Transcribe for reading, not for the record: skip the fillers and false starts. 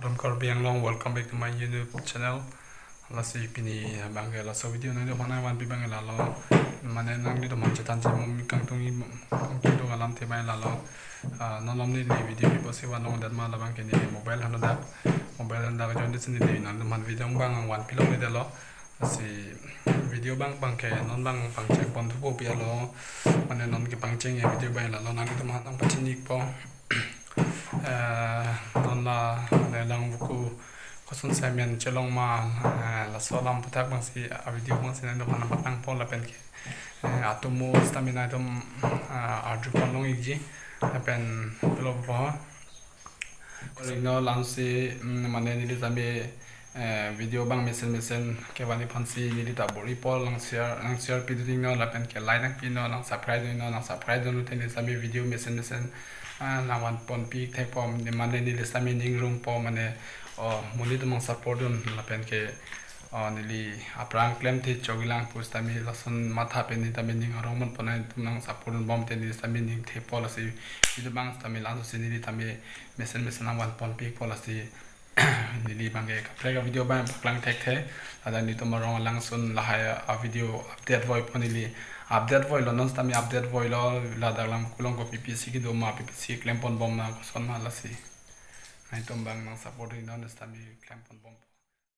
Ramkar Biang Long, welcome back to my YouTube channel. Lasi pini bangga la so video nang do mana wan pi bangga la lo mane nang ni do man chatan chi mom kang tung do ngalam te bai la lo non lom ni video pi posi wan long dat ma la bang ke ni mobile han da ga jon dis ni de nang man video bang wan pi lo ni de lo lasi video bang ke non bang chek pon thu pi lo mane non ki pang cheng video bai la lo nang do ma nang pa chin nik po non la ne lang buku kosun semen chelong ma la solam putak bang si a video bang si nando mana patang pon la pen ke atomo stamina dom arju pon igi pen pelo bo no lang si mane ni zambe video bang mesen ke wani phansi ni ta bori pol lang share piding no la pen ke like nak pin no lang subscribe no ten zambe video mesen na wan pon pi thek pom ni mane ni le sami ning room po mane muni to mang support don la pen ke nili aprang klem thi chogilang pus tami lason matha pen ni tami ning rong mon ponai tum support bom ten ni sami ning the policy video bang tami la so sinili tami mesen na wan pon pi policy nili bang ke ka video bang paklang thek the ada ni to marong lang sun la ha video update voi ponili update voi lo non tami update voi lo la dalam kulong ko ppc ki do ma ppc klem pon bom na ko son ma la si nai tom bang nang support ni non tami klem pon bom